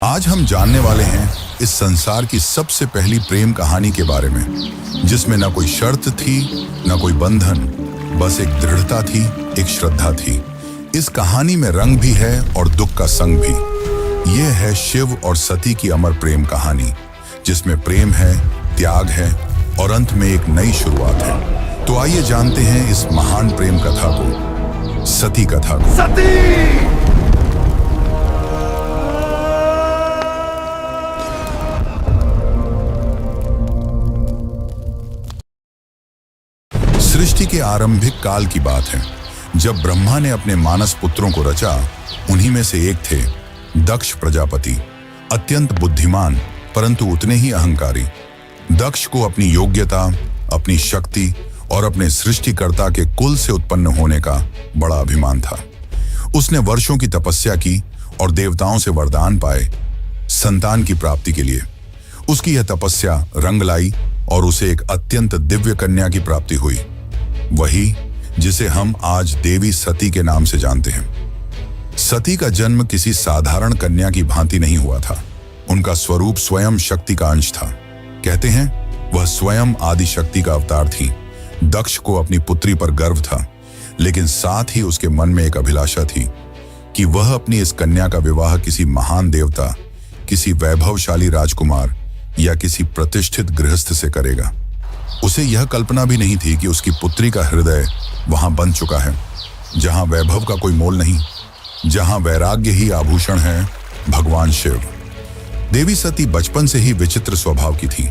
आज हम जानने वाले हैं इस संसार की सबसे पहली प्रेम कहानी के बारे में, जिसमें न कोई शर्त थी, न कोई बंधन, बस एक दृढ़ता थी, एक श्रद्धा थी। इस कहानी में रंग भी है और दुख का संग भी। यह है शिव और सती की अमर प्रेम कहानी, जिसमें प्रेम है, त्याग है और अंत में एक नई शुरुआत है। तो आइए जानते हैं इस महान प्रेम कथा को, सती कथा को। सती! सृष्टि के आरंभिक काल की बात है, जब ब्रह्मा ने अपने मानस पुत्रों को रचा। उन्हीं में से एक थे दक्ष प्रजापति, अत्यंत बुद्धिमान परंतु उतने ही अहंकारी। दक्ष को अपनी योग्यता, अपनी शक्ति और अपने सृष्टिकर्ता के कुल से उत्पन्न होने का बड़ा अभिमान था। उसने वर्षों की तपस्या की और देवताओं से वरदान पाए संतान की प्राप्ति के लिए। उसकी यह तपस्या रंग लाई और उसे एक अत्यंत दिव्य कन्या की प्राप्ति हुई, वही जिसे हम आज देवी सती के नाम से जानते हैं। सती का जन्म किसी साधारण कन्या की भांति नहीं हुआ था। उनका स्वरूप स्वयं शक्ति का अंश था। कहते हैं वह स्वयं आदि शक्ति का अवतार थी। दक्ष को अपनी पुत्री पर गर्व था, लेकिन साथ ही उसके मन में एक अभिलाषा थी कि वह अपनी इस कन्या का विवाह किसी महान देवता, किसी वैभवशाली राजकुमार या किसी प्रतिष्ठित गृहस्थ से करेगा। उसे यह कल्पना भी नहीं थी कि उसकी पुत्री का हृदय वहां बन चुका है, जहां वैभव का कोई मोल नहीं, जहां वैराग्य ही आभूषण है, भगवान शिव। देवी सती बचपन से ही विचित्र स्वभाव की थी।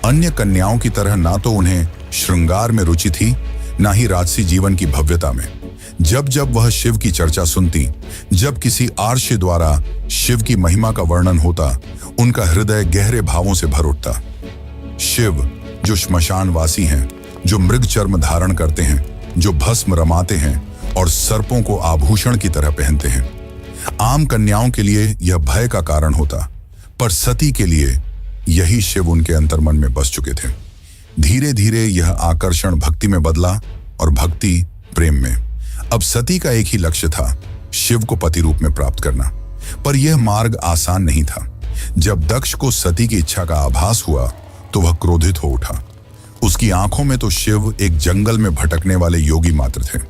अन्य कन्याओं की तरह ना तो उन्हें श्रृंगार में रुचि थी, ना ही राजसी जीवन की भव्यता में। जब जब वह शिव की चर्चा सुनती, जब किसी आर्षि द्वारा शिव की महिमा का वर्णन होता, उनका हृदय गहरे भावों से भर उठता। शिव जो श्मशानवासी हैं, जो मृग चर्म धारण करते हैं, जो भस्म रमाते हैं और सर्पों को आभूषण की तरह पहनते हैं। आम कन्याओं के लिए यह भय का कारण होता, पर सती के लिए यही शिव उनके अंतर्मन में बस चुके थे। धीरे धीरे यह आकर्षण भक्ति में बदला और भक्ति प्रेम में। अब सती का एक ही लक्ष्य था, शिव को पति रूप में प्राप्त करना। पर यह मार्ग आसान नहीं था। जब दक्ष को सती की इच्छा का आभास हुआ तो वह क्रोधित हो उठा। उसकी आंखों में तो शिव एक जंगल में भटकने वाले योगी मात्र थे।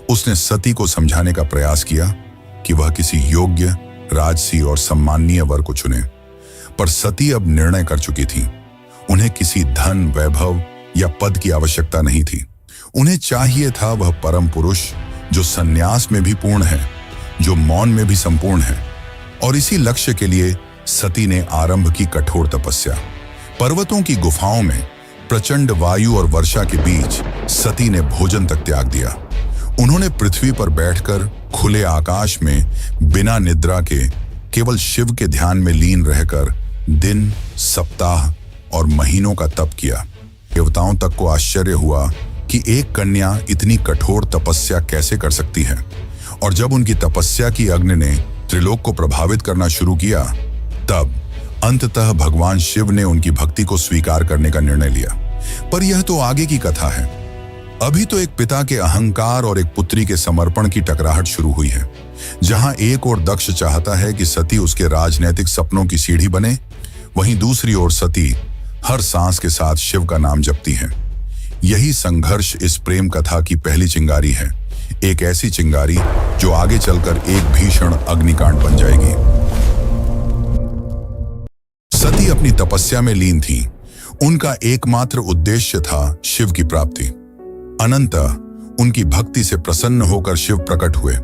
उसने सती को समझाने का प्रयास किया कि वह किसी योग्य, राजसी और सम्माननीय वर को चुने, पर सती अब निर्णय कर चुकी थी। उन्हें किसी धन, वैभव या पद की आवश्यकता नहीं थी। उन्हें चाहिए था वह परम पुरुष जो संन्यास में भी पूर्ण है, जो मौन में भी संपूर्ण है। और इसी लक्ष्य के लिए सती ने आरंभ की कठोर तपस्या। पर्वतों की गुफाओं में प्रचंड वायु और वर्षा के बीच सती ने भोजन तक त्याग दिया। उन्होंने पृथ्वी पर बैठकर खुले आकाश में बिना निद्रा के केवल शिव के ध्यान में लीन रहकर दिन, सप्ताह और महीनों का तप किया। देवताओं तक को आश्चर्य हुआ कि एक कन्या इतनी कठोर तपस्या कैसे कर सकती है। और जब उनकी तपस्या की अग्नि ने त्रिलोक को प्रभावित करना शुरू किया, तब अंततः भगवान शिव ने उनकी भक्ति को स्वीकार करने का निर्णय लिया। पर यह तो आगे की कथा है। अभी तो एक पिता के अहंकार और एक पुत्री के समर्पण की टकराहट शुरू हुई है। जहां एक ओर दक्ष चाहता है कि सती उसके राजनैतिक सपनों की सीढ़ी बने, वहीं दूसरी ओर सती हर सांस के साथ शिव का नाम जपती है। यही संघर्ष इस प्रेम कथा की पहली चिंगारी है, एक ऐसी चिंगारी जो आगे चलकर एक भीषण अग्निकांड बन जाएगी। सती अपनी तपस्या में लीन थी। उनका एकमात्र उद्देश्य था शिव की प्राप्ति। अनंतः उनकी भक्ति से प्रसन्न होकर शिव प्रकट हुए।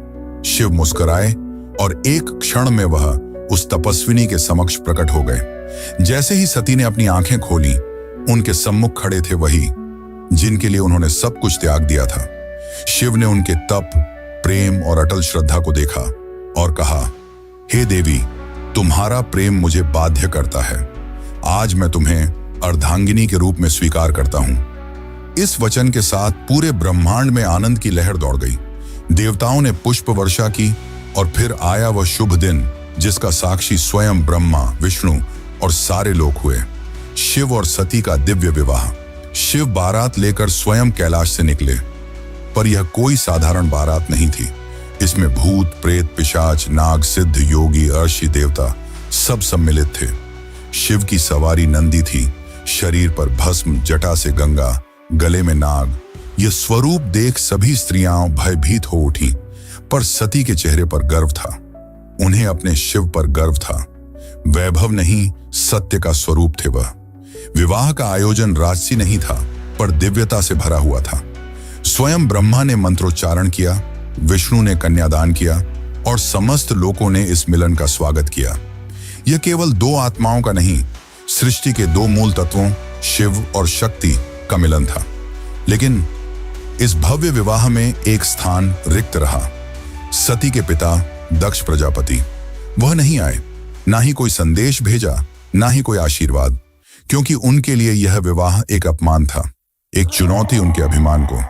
शिव मुस्कुराए और एक क्षण में वह उस तपस्विनी के समक्ष प्रकट हो गए। जैसे ही सती ने अपनी आंखें खोली, उनके सम्मुख खड़े थे वही जिनके लिए उन्होंने सब कुछ त्याग दिया था। शिव ने उनके तप, प्रेम और अटल श्रद्धा को देखा और कहा, हे देवी, तुम्हारा प्रेम मुझे बाध्य करता है। आज मैं तुम्हें अर्धांगिनी के रूप में स्वीकार करता हूं। इस वचन के साथ पूरे ब्रह्मांड में आनंद की लहर दौड़ गई। देवताओं ने पुष्प वर्षा की और फिर आया वह शुभ दिन जिसका साक्षी स्वयं ब्रह्मा, विष्णु और सारे लोग हुए। शिव और सती का दिव्य विवाह। शिव बारात लेकर स्वयं कैलाश से निकले, पर यह कोई साधारण बारात नहीं थी। इसमें भूत, प्रेत, पिशाच, नाग, सिद्ध, योगी, अर्षि, देवता सब सम्मिलित थे। शिव की सवारी नंदी थी, शरीर पर भस्म, जटा से गंगा, गले में नाग। यह स्वरूप देख सभी स्त्रियां भयभीत हो उठी, पर सती के चेहरे पर गर्व था। उन्हें अपने शिव पर गर्व था। वैभव नहीं, सत्य का स्वरूप थे वह। विवाह का आयोजन राजसी नहीं था, पर दिव्यता से भरा हुआ था। स्वयं ब्रह्मा ने मंत्रोच्चारण किया, विष्णु ने कन्यादान किया और समस्त लोगों ने इस मिलन का स्वागत किया। यह केवल दो आत्माओं का नहीं, सृष्टि के दो मूल तत्वों शिव और शक्ति का मिलन था। लेकिन इस भव्य विवाह में एक स्थान रिक्त रहा। सती के पिता दक्ष प्रजापति, वह नहीं आए, ना ही कोई संदेश भेजा, ना ही कोई आशीर्वाद, क्योंकि उनके लिए यह विवाह एक अपमान था, एक चुनौती उनके अभिमान को।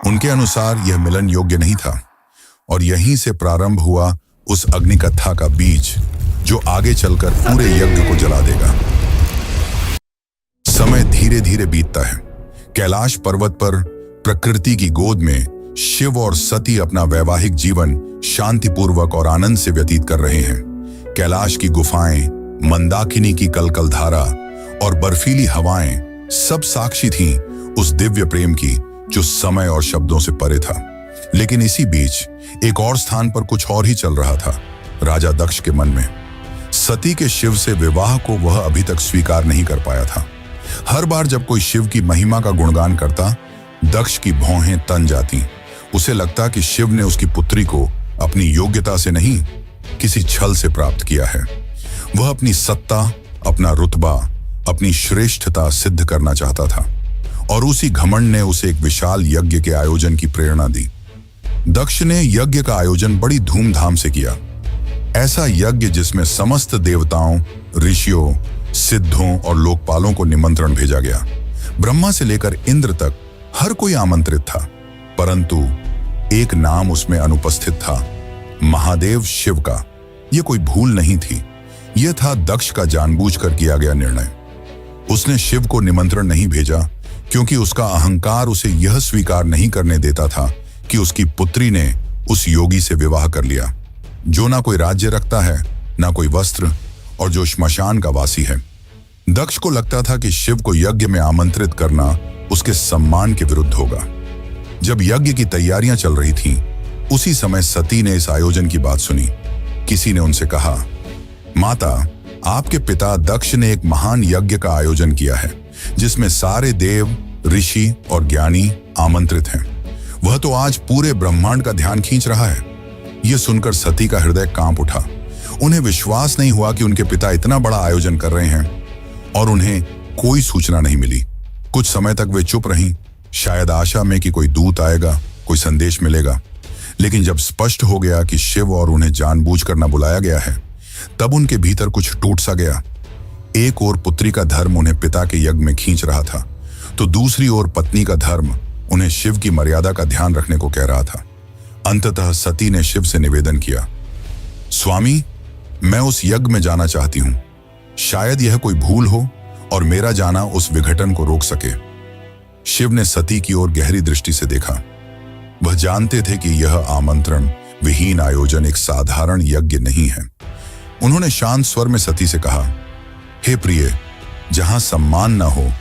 उनके अनुसार यह मिलन योग्य नहीं था। और यहीं से प्रारंभ हुआ उस अग्निकथा का बीज, जो आगे चलकर पूरे यज्ञ को जला देगा। समय धीरे धीरे बीतता है। कैलाश पर्वत पर प्रकृति की गोद में शिव और सती अपना वैवाहिक जीवन शांतिपूर्वक और आनंद से व्यतीत कर रहे हैं। कैलाश की गुफाएं, मंदाकिनी की कलकल धारा और बर्फीली हवाएं सब साक्षी थीं उस दिव्य प्रेम की, जो समय और शब्दों से परे था। लेकिन इसी बीच एक और स्थान पर कुछ और ही चल रहा था, राजा दक्ष के मन में। सती के शिव से विवाह को वह अभी तक स्वीकार नहीं कर पाया था। हर बार जब कोई शिव की महिमा का गुणगान करता, दक्ष की भौहें तन जाती। उसे लगता कि शिव ने उसकी पुत्री को अपनी योग्यता से नहीं, किसी छल से प्राप्त किया है। वह अपनी सत्ता, अपना रुतबा, अपनी श्रेष्ठता सिद्ध करना चाहता था, और उसी घमंड ने उसे एक विशाल यज्ञ के आयोजन की प्रेरणा दी। दक्ष ने यज्ञ का आयोजन बड़ी धूमधाम से किया। ऐसा यज्ञ जिसमें समस्त देवताओं, ऋषियों, सिद्धों और लोकपालों को निमंत्रण भेजा गया। ब्रह्मा से लेकर इंद्र तक हर कोई आमंत्रित था, परंतु एक नाम उसमें अनुपस्थित था, महादेव शिव का। यह कोई भूल नहीं थी, यह था दक्ष का जानबूझकर किया गया निर्णय। उसने शिव को निमंत्रण नहीं भेजा, क्योंकि उसका अहंकार उसे यह स्वीकार नहीं करने देता था कि उसकी पुत्री ने उस योगी से विवाह कर लिया, जो ना कोई राज्य रखता है, ना कोई वस्त्र, और जो श्मशान का वासी है। दक्ष को लगता था कि शिव को यज्ञ में आमंत्रित करना उसके सम्मान के विरुद्ध होगा। जब यज्ञ की तैयारियां चल रही थीं, उसी समय सती ने इस आयोजन की बात सुनी। किसी ने उनसे कहा, माता, आपके पिता दक्ष ने एक महान यज्ञ का आयोजन किया है, जिसमें सारे देव, ऋषि और ज्ञानी आमंत्रित हैं। वह तो आज पूरे ब्रह्मांड का ध्यान खींच रहा है। यह सुनकर सती का हृदय कांप उठा। उन्हें विश्वास नहीं हुआ कि उनके पिता इतना बड़ा आयोजन कर रहे हैं और उन्हें कोई सूचना नहीं मिली। कुछ समय तक वे चुप रहीं, शायद आशा में कि कोई दूत आएगा, कोई संदेश मिलेगा। लेकिन जब स्पष्ट हो गया कि शिव और उन्हें जानबूझकर न बुलाया गया है, तब उनके भीतर कुछ टूट सा गया। एक ओर पुत्री का धर्म उन्हें पिता के यज्ञ में खींच रहा था, तो दूसरी ओर पत्नी का धर्म उन्हें शिव की मर्यादा का ध्यान रखने को कह रहा था। अंततः सती ने शिव से निवेदन किया, स्वामी, मैं उस यज्ञ में जाना चाहती हूं। शायद यह कोई भूल हो और मेरा जाना उस विघटन को रोक सके। शिव ने सती की ओर गहरी दृष्टि से देखा। वह जानते थे कि यह आमंत्रण विहीन आयोजन एक साधारण यज्ञ नहीं है। उन्होंने शांत स्वर में सती से कहा, हे प्रिय, जहां सम्मान न हो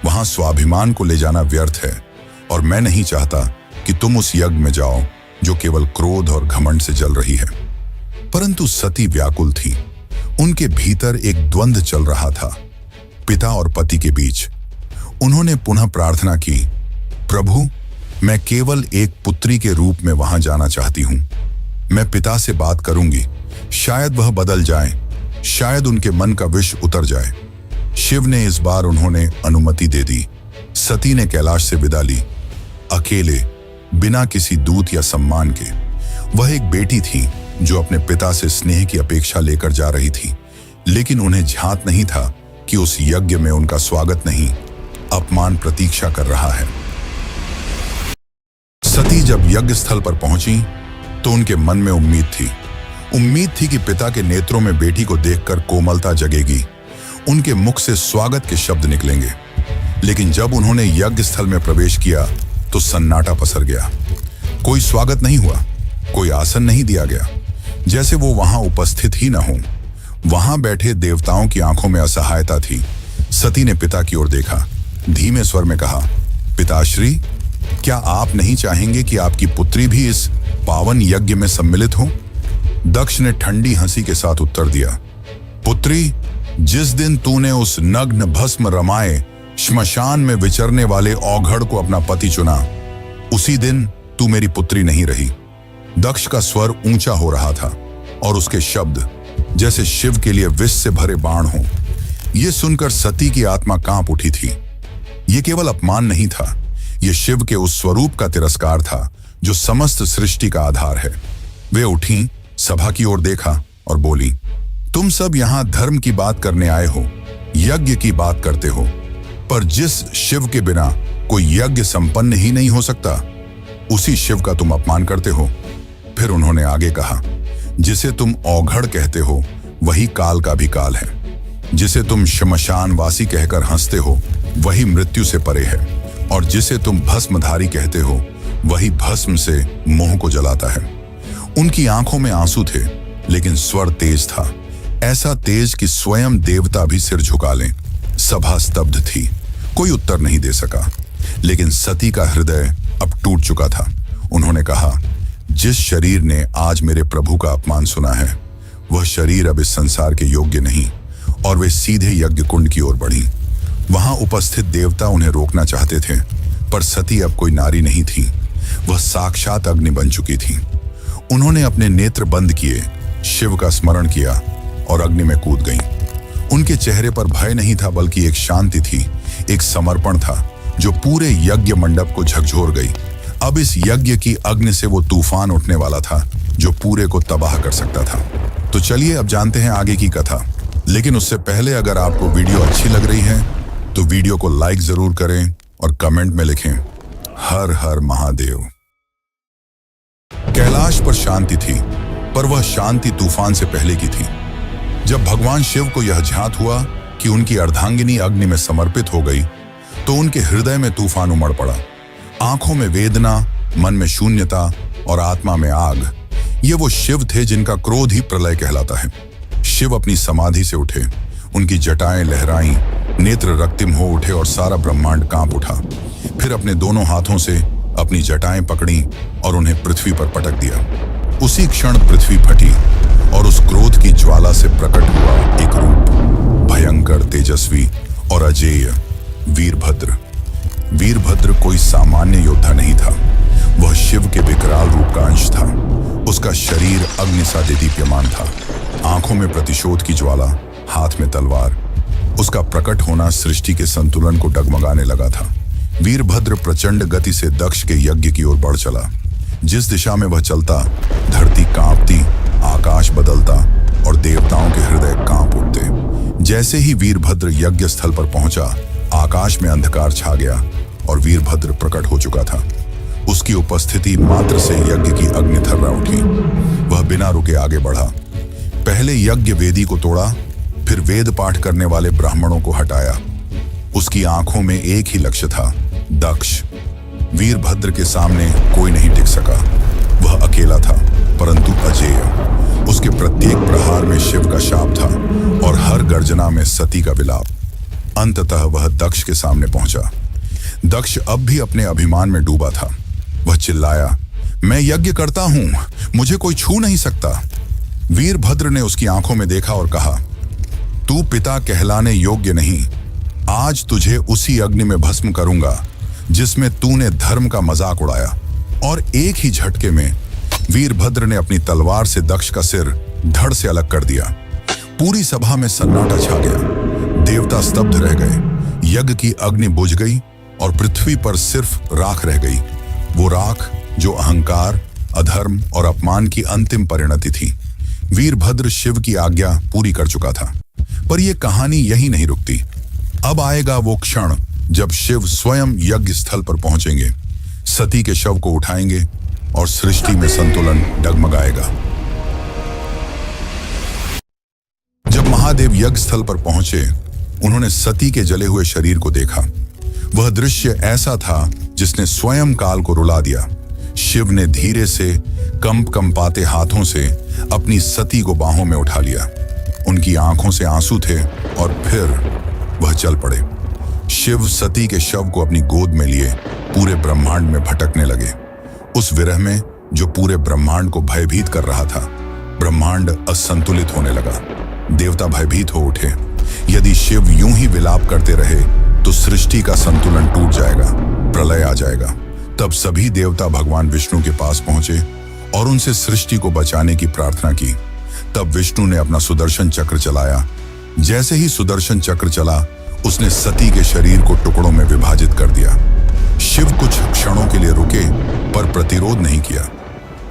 वहां स्वाभिमान को ले जाना व्यर्थ है, और मैं नहीं चाहता कि तुम उस यज्ञ में जाओ जो केवल क्रोध और घमंड से जल रही है। परंतु सती व्याकुल थी। उनके भीतर एक द्वंद्व चल रहा था, पिता और पति के बीच। उन्होंने पुनः प्रार्थना की, प्रभु, मैं केवल एक पुत्री के रूप में वहां जाना चाहती हूं। मैं पिता से बात करूंगी, शायद वह बदल जाए, शायद उनके मन का विष उतर जाए। शिव ने इस बार उन्होंने अनुमति दे दी। सती ने कैलाश से विदा ली, अकेले, बिना किसी दूत या सम्मान के। वह एक बेटी थी जो अपने पिता से स्नेह की अपेक्षा लेकर जा रही थी, लेकिन उन्हें झांत नहीं था कि उस यज्ञ में उनका स्वागत नहीं, अपमान प्रतीक्षा कर रहा है। सती जब यज्ञ स्थल पर पहुंची तो उनके मन में उम्मीद थी कि पिता के नेत्रों में बेटी को देखकर कोमलता जगेगी, उनके मुख से स्वागत के शब्द निकलेंगे। लेकिन जब उन्होंने यज्ञ स्थल में प्रवेश किया तो सन्नाटा पसर गया। कोई स्वागत नहीं हुआ, कोई आसन नहीं दिया गया, जैसे वो वहां उपस्थित ही न हो। वहां बैठे देवताओं की आंखों में असहायता थी। सती ने पिता की ओर देखा, धीमे स्वर में कहा, पिताश्री, क्या आप नहीं चाहेंगे कि आपकी पुत्री भी इस पावन यज्ञ में सम्मिलित हो? दक्ष ने ठंडी हंसी के साथ उत्तर दिया, पुत्री, जिस दिन तूने उस नग्न भस्म रमाए श्मशान में विचरने वाले औघड़ को अपना पति चुना, उसी दिन तू मेरी पुत्री नहीं रही। दक्ष का स्वर ऊंचा हो रहा था और उसके शब्द जैसे शिव के लिए विष से भरे बाण हो। यह सुनकर सती की आत्मा कांप उठी थी। यह केवल अपमान नहीं था, यह शिव के उस स्वरूप का तिरस्कार था जो समस्त सृष्टि का आधार है। वे उठी, सभा की ओर देखा और बोली, तुम सब यहां धर्म की बात करने आए हो, यज्ञ की बात करते हो, पर जिस शिव के बिना कोई यज्ञ संपन्न ही नहीं हो सकता, उसी शिव का तुम अपमान करते हो। फिर उन्होंने आगे कहा, जिसे तुम औघड़ कहते हो वही काल का भी काल है। जिसे तुम श्मशानवासी कहकर हंसते हो वही मृत्यु से परे है, और जिसे तुम भस्मधारी कहते हो वही भस्म से मोह को जलाता है। उनकी आंखों में आंसू थे, लेकिन स्वर तेज था, ऐसा तेज कि स्वयं देवता भी सिर झुका लें। सभा स्तब्ध थी, कोई उत्तर नहीं दे सका, लेकिन सती का हृदय अब टूट चुका था। उन्होंने कहा, जिस शरीर ने आज मेरे प्रभु का अपमान सुना है, वह शरीर अब इस संसार के योग्य नहीं। और वे सीधे यज्ञ कुंड की ओर बढ़ी। वहां उपस्थित देवता उन्हें रोकना चाहते थे, पर सती अब कोई नारी नहीं थी, वह साक्षात अग्नि बन चुकी थी। उन्होंने अपने नेत्र बंद किए, शिव का स्मरण किया और अग्नि में कूद गईं। उनके चेहरे पर भय नहीं था, बल्कि एक शांति थी, एक समर्पण था जो पूरे यज्ञ मंडप को झकझोर गई। अब इस यज्ञ की अग्नि से वो तूफान उठने वाला था जो पूरे को तबाह कर सकता था। तो चलिए अब जानते हैं आगे की कथा। लेकिन उससे पहले अगर आपको वीडियो अच्छी लग रही है तो वीडियो को लाइक जरूर करें और कमेंट में लिखें, हर हर महादेव। कैलाश पर शांति थी, पर वह शांति तूफान से पहले की थी। जब भगवान शिव को यह ज्ञात हुआ कि उनकी अर्धांगिनी अग्नि में समर्पित हो गई, तो उनके हृदय में तूफान उमड़ पड़ा। आंखों में वेदना, मन में शून्यता और आत्मा में आग। ये वो शिव थे जिनका क्रोध ही प्रलय कहलाता है। शिव अपनी समाधि से उठे, उनकी जटाएं लहराईं, नेत्र रक्तिम हो उठे और सारा ब्रह्मांड कांप उठा। फिर अपने दोनों हाथों से अपनी जटाएं पकड़ी और उन्हें पृथ्वी पर पटक दिया। उसी क्षण पृथ्वी फटी और उस क्रोध की ज्वाला से प्रकट हुआ एक रूप, भयंकर, तेजस्वी और अजेय, वीरभद्र। वीरभद्र कोई सामान्य योद्धा नहीं था, वह शिव के विकराल रूप का अंश था। उसका शरीर अग्नि सा दीप्यमान था, आंखों में प्रतिशोध की ज्वाला, हाथ में तलवार। उसका प्रकट होना सृष्टि के संतुलन को डगमगाने लगा था। वीरभद्र प्रचंड गति से दक्ष के यज्ञ की ओर बढ़ चला। जिस दिशा में वह चलता, धरती कांपती, आकाश बदलता और देवताओं के हृदय कांप उठते। जैसे ही वीरभद्र यज्ञ स्थल पर पहुंचा, आकाश में अंधकार छा गया और वीरभद्र प्रकट हो चुका था। उसकी उपस्थिति मात्र से यज्ञ की अग्नि थर्रा उठी। वह बिना रुके आगे बढ़ा। पहले यज्ञ वेदी को तोड़ा, फिर वेद पाठ करने वाले ब्राह्मणों को हटाया। उसकी आंखों में एक ही लक्ष्य था, दक्ष। वीरभद्र के सामने कोई नहीं टिक सका। वह अकेला था, परंतु अजेय। उसके प्रत्येक प्रहार में शिव का शाप था और हर गर्जना में सती का विलाप। अंततः वह दक्ष के सामने पहुंचा। दक्ष अब भी अपने अभिमान में डूबा था। वह चिल्लाया, मैं यज्ञ करता हूं, मुझे कोई छू नहीं सकता। वीरभद्र ने उसकी आंखों में देखा और कहा, तू पिता कहलाने योग्य नहीं। आज तुझे उसी अग्नि में भस्म करूंगा जिसमें तूने धर्म का मजाक उड़ाया। और एक ही झटके में वीरभद्र ने अपनी तलवार से दक्ष का सिर धड़ से अलग कर दिया। पूरी सभा में सन्नाटा छा गया। देवता स्तब्ध रह गए। यज्ञ की अग्नि बुझ गई और पृथ्वी पर सिर्फ राख रह गई। वो राख जो अहंकार, अधर्म और अपमान की अंतिम परिणति थी। वीरभद्र शिव की आज्ञा पूरी कर चुका था, पर यह कहानी यही नहीं रुकती। अब आएगा वो क्षण जब शिव स्वयं यज्ञ स्थल पर पहुंचेंगे, सती के शव को उठाएंगे और सृष्टि में संतुलन डगमगाएगा। जब महादेव यज्ञ स्थल पर पहुंचे, उन्होंने सती के जले हुए शरीर को देखा। वह दृश्य ऐसा था जिसने स्वयं काल को रुला दिया। शिव ने धीरे से कंपाते हाथों से अपनी सती को बाहों में उठा लिया। उनकी आंखों से आंसू थे और फिर वह चल पड़े। शिव सती के शव को अपनी गोद में लिए पूरे ब्रह्मांड में भटकने लगे। उस विरह में जो पूरे ब्रह्मांड को भयभीत कर रहा था, ब्रह्मांड असंतुलित होने लगा। देवता भयभीत हो उठे। यदि शिव यूं ही विलाप करते रहे तो सृष्टि का संतुलन टूट जाएगा, प्रलय आ जाएगा। तब सभी देवता भगवान विष्णु के पास पहुंचे और उनसे सृष्टि को बचाने की प्रार्थना की। तब विष्णु ने अपना सुदर्शन चक्र चलाया। जैसे ही सुदर्शन चक्र चला, उसने सती के शरीर को टुकड़ों में विभाजित कर दिया। शिव कुछ क्षणों के लिए रुके पर प्रतिरोध नहीं किया।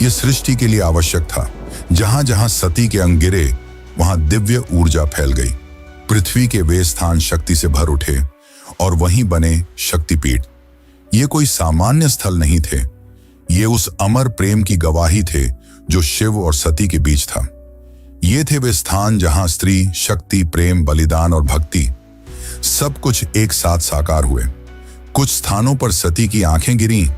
यह सृष्टि के लिए आवश्यक था। जहां जहां सती के अंग गिरे वहां दिव्य ऊर्जा फैल गई। पृथ्वी के वे स्थान शक्ति से भर उठे और वहीं बने शक्तिपीठ। ये कोई सामान्य स्थल नहीं थे। ये उस अमर प्रेम की गवाही थे जो शिव और सती के बीच था। ये थे वे स्थान जहां स्त्री, शक्ति, प्रेम, बलिदान और भक्ति सब कुछ एक साथ साकार हुए। कुछ स्थानों पर सती की आंखें गिरीं,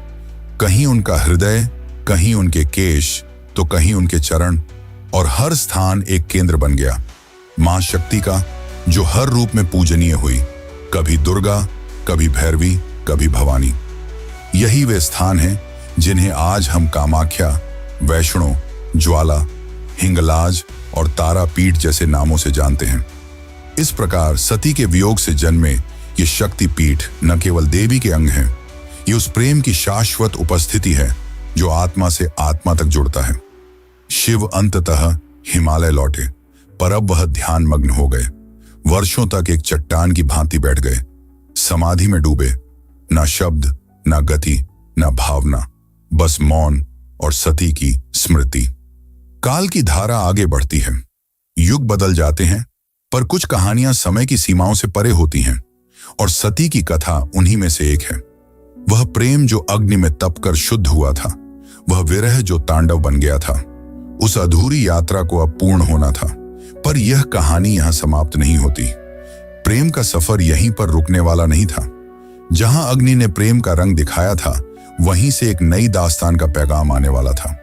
कहीं उनका हृदय, कहीं उनके केश, तो कहीं उनके चरण, और हर स्थान एक केंद्र बन गया मां शक्ति का, जो हर रूप में पूजनीय हुई। कभी दुर्गा, कभी भैरवी, कभी भवानी। यही वे स्थान हैं जिन्हें आज हम कामाख्या, वैष्णो, ज्वाला, हिंगलाज और तारापीठ जैसे नामों से जानते हैं। इस प्रकार सती के वियोग से जन्मे ये शक्तिपीठ न केवल देवी के अंग हैं, ये उस प्रेम की शाश्वत उपस्थिति है जो आत्मा से आत्मा तक जुड़ता है। शिव अंततः हिमालय लौटे, पर अब वह ध्यान मग्न हो गए। वर्षों तक एक चट्टान की भांति बैठ गए, समाधि में डूबे। ना शब्द, ना गति, ना भावना, बस मौन और सती की स्मृति। काल की धारा आगे बढ़ती है, युग बदल जाते हैं, पर कुछ कहानियां समय की सीमाओं से परे होती हैं, और सती की कथा उन्हीं में से एक है। वह प्रेम जो अग्नि में तपकर शुद्ध हुआ था, वह विरह जो तांडव बन गया था। उस अधूरी यात्रा को अब पूर्ण होना था, पर यह कहानी यहां समाप्त नहीं होती। प्रेम का सफर यहीं पर रुकने वाला नहीं था। जहां अग्नि ने प्रेम का रंग दिखाया था, वहीं से एक नई दास्तान का पैगाम आने वाला था।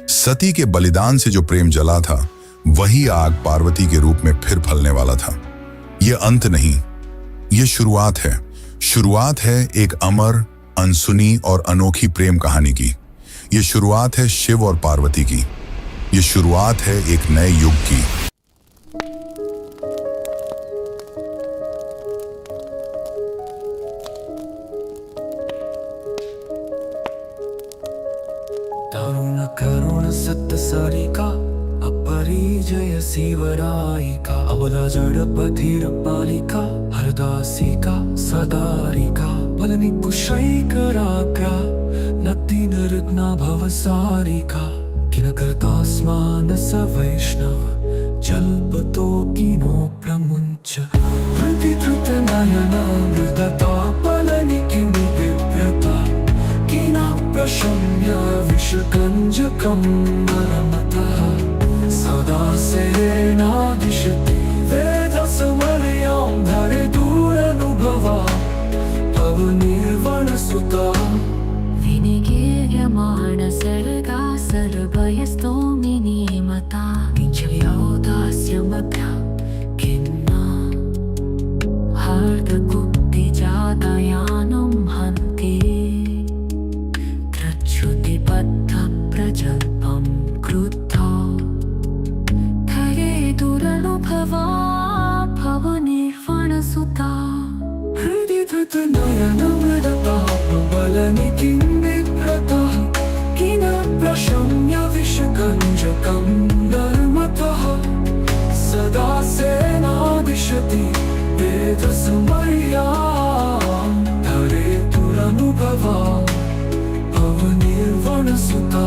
सती के बलिदान से जो प्रेम जला था, वही आग पार्वती के रूप में फिर फलने वाला था। यह अंत नहीं, यह शुरुआत है। शुरुआत है एक अमर, अनसुनी और अनोखी प्रेम कहानी की। यह शुरुआत है शिव और पार्वती की। यह शुरुआत है एक नए युग की। दारुण करुण सत्य सारिका अपरिजय शिवरायिका अबला जडपथिर पालिका हरदासिका सदारिका बलनि कुशैकराग्रा नक्तिन रत्ना भवसारिका किलकर्तास्मान स वैष्णव जल्पतो किनो प्रमुञ्च प्रतिधृतनयना मृदता बलनि किमु बिभ्रता किना प्रशम्य विषकञ्जकं नरमतः सदा सेनादिशति वेदसमर्यां धरे दूरनुभवा पवनिर्वणसुता विनिगीर्यमाण सर्गा सर्वयस्तोमिनी मता किञ्चयोदास्यमभ्या खिन्ना हार्दकुक्तिजातयानं हन्ति त्रच्छ्रुतिबद्धप्रजल्पं क्रुद्धा धरे दुरनुभवा भवनिर्वणसुता हृदि धृतनयनमृदता प्रबलनि किं बिभ्रतः किन प्रशम्य विषकञ्जकं नर्मतः सदा सेनादिशति वेदसमर्यां धरे दुरनुभवा पवनिर्वणसुता